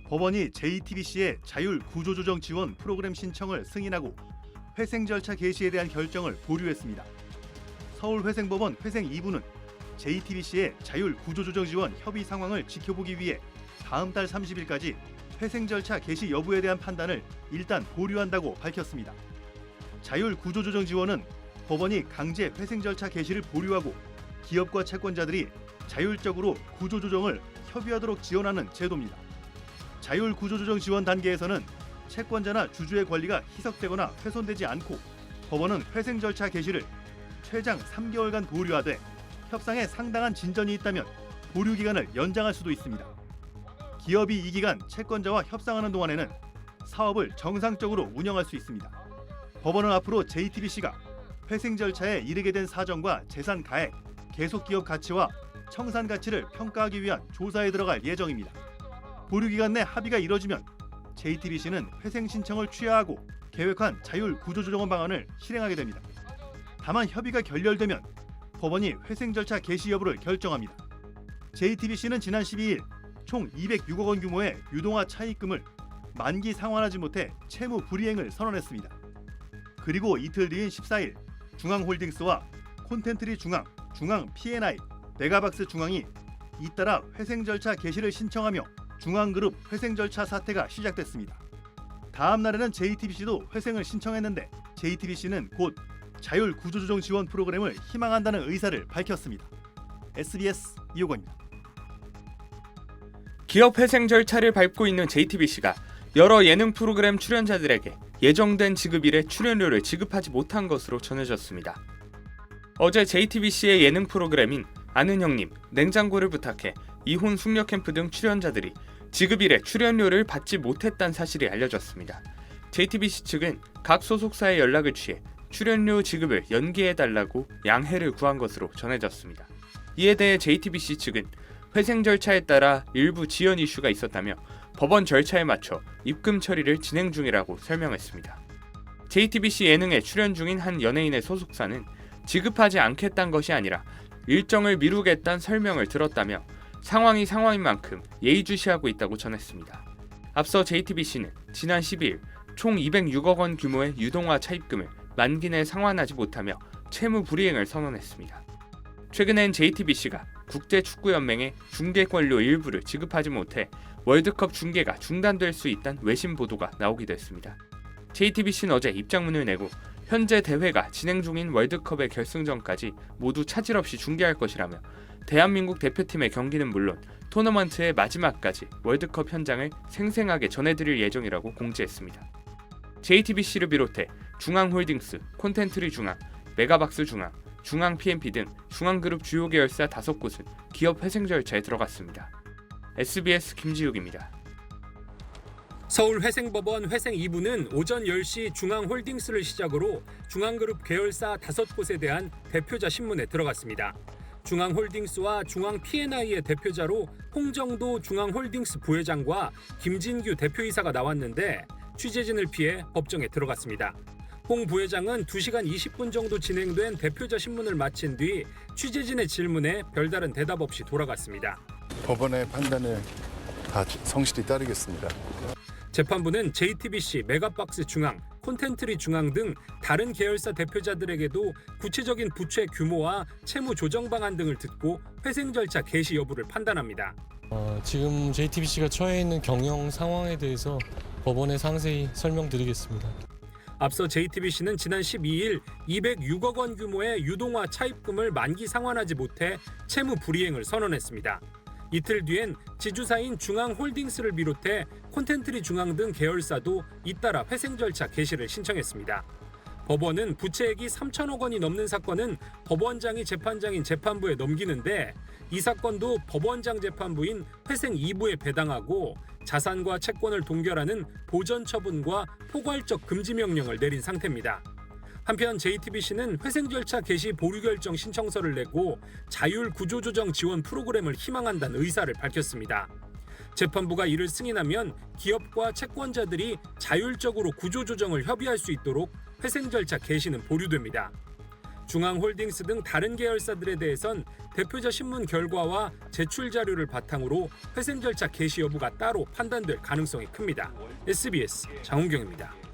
법원이 JTBC의 자율 구조조정 지원 프로그램 신청을 승인하고 회생 절차 개시에 대한 결정을 보류했습니다. 서울회생법원 회생 2부는 JTBC의 자율 구조조정 지원 협의 상황을 지켜보기 위해 다음 달 30일까지 회생 절차 개시 여부에 대한 판단을 일단 보류한다고 밝혔습니다. 자율 구조조정 지원은 법원이 강제 회생 절차 개시를 보류하고 기업과 채권자들이 자율적으로 구조조정을 협의하도록 지원하는 제도입니다. 자율 구조조정 지원 단계에서는 채권자나 주주의 권리가 희석되거나 훼손되지 않고 법원은 회생 절차 개시를 최장 3개월간 보류하되 협상에 상당한 진전이 있다면 보류 기간을 연장할 수도 있습니다. 기업이 이 기간 채권자와 협상하는 동안에는 사업을 정상적으로 운영할 수 있습니다. 법원은 앞으로 JTBC가 회생 절차에 이르게 된 사정과 재산 가액, 계속 기업 가치와 청산 가치를 평가하기 위한 조사에 들어갈 예정입니다. 보류 기간 내 합의가 이뤄지면 JTBC는 회생 신청을 취하하고 계획한 자율 구조조정 방안을 실행하게 됩니다. 다만 협의가 결렬되면 법원이 회생 절차 개시 여부를 결정합니다. JTBC는 지난 12일 총 206억 원 규모의 유동화 차입금을 만기 상환하지 못해 채무 불이행을 선언했습니다. 그리고 이틀 뒤인 14일 중앙홀딩스와 콘텐트리 중앙, 중앙 P&I, 메가박스 중앙이 잇따라 회생 절차 개시를 신청하며 중앙그룹 회생 절차 사태가 시작됐습니다. 다음 날에는 JTBC도 회생을 신청했는데 JTBC는 곧 자율 구조조정 지원 프로그램을 희망한다는 의사를 밝혔습니다. SBS 이호건입니다. 기업 회생 절차를 밟고 있는 JTBC가 여러 예능 프로그램 출연자들에게 예정된 지급일에 출연료를 지급하지 못한 것으로 전해졌습니다. 어제 JTBC의 예능 프로그램인 아는 형님, 냉장고를 부탁해, 이혼 숙녀 캠프 등 출연자들이 지급일에 출연료를 받지 못했다는 사실이 알려졌습니다. JTBC 측은 각 소속사에 연락을 취해 출연료 지급을 연기해달라고 양해를 구한 것으로 전해졌습니다. 이에 대해 JTBC 측은 회생 절차에 따라 일부 지연 이슈가 있었다며 법원 절차에 맞춰 입금 처리를 진행 중이라고 설명했습니다. JTBC 예능에 출연 중인 한 연예인의 소속사는 지급하지 않겠다는 것이 아니라 일정을 미루겠다는 설명을 들었다며 상황이 상황인 만큼 예의주시하고 있다고 전했습니다. 앞서 JTBC는 지난 12일 총 206억 원 규모의 유동화 차입금을 만기 내 상환하지 못하며 채무 불이행을 선언했습니다. 최근엔 JTBC가 국제축구연맹에 중계권료 일부를 지급하지 못해 월드컵 중계가 중단될 수 있다는 외신 보도가 나오기도 했습니다. JTBC는 어제 입장문을 내고 현재 대회가 진행 중인 월드컵의 결승전까지 모두 차질 없이 중계할 것이라며 대한민국 대표팀의 경기는 물론 토너먼트의 마지막까지 월드컵 현장을 생생하게 전해드릴 예정이라고 공지했습니다. JTBC를 비롯해 중앙홀딩스, 콘텐트리 중앙, 메가박스 중앙, 중앙 P&P 등 중앙그룹 주요 계열사 5곳은 기업 회생 절차에 들어갔습니다. SBS 김지욱입니다. 서울회생법원 회생 2부는 오전 10시 중앙홀딩스를 시작으로 중앙그룹 계열사 5곳에 대한 대표자 신문에 들어갔습니다. 중앙홀딩스와 중앙 P&I의 대표자로 홍정도 중앙홀딩스 부회장과 김진규 대표이사가 나왔는데 취재진을 피해 법정에 들어갔습니다. 홍 부회장은 2시간 20분 정도 진행된 대표자 신문을 마친 뒤 취재진의 질문에 별다른 대답 없이 돌아갔습니다. 법원의 판단을 다 성실히 따르겠습니다. 재판부는 JTBC, 메가박스 중앙, 콘텐트리 중앙 등 다른 계열사 대표자들에게도 구체적인 부채 규모와 채무 조정 방안 등을 듣고 회생 절차 개시 여부를 판단합니다. 지금 JTBC가 처해 있는 경영 상황에 대해서 법원에 상세히 설명드리겠습니다. 앞서 JTBC는 지난 12일 206억 원 규모의 유동화 차입금을 만기 상환하지 못해 채무 불이행을 선언했습니다. 이틀 뒤엔 지주사인 중앙홀딩스를 비롯해 콘텐트리 중앙 등 계열사도 잇따라 회생 절차 개시를 신청했습니다. 법원은 부채액이 3천억 원이 넘는 사건은 법원장이 재판장인 재판부에 넘기는데 이 사건도 법원장 재판부인 회생 2부에 배당하고 자산과 채권을 동결하는 보전 처분과 포괄적 금지 명령을 내린 상태입니다. 한편 JTBC는 회생 절차 개시 보류 결정 신청서를 내고 자율 구조조정 지원 프로그램을 희망한다는 의사를 밝혔습니다. 재판부가 이를 승인하면 기업과 채권자들이 자율적으로 구조조정을 협의할 수 있도록 회생 절차 개시는 보류됩니다. 중앙홀딩스 등 다른 계열사들에 대해선 대표자 신문 결과와 제출 자료를 바탕으로 회생 절차 개시 여부가 따로 판단될 가능성이 큽니다. SBS 장훈경입니다.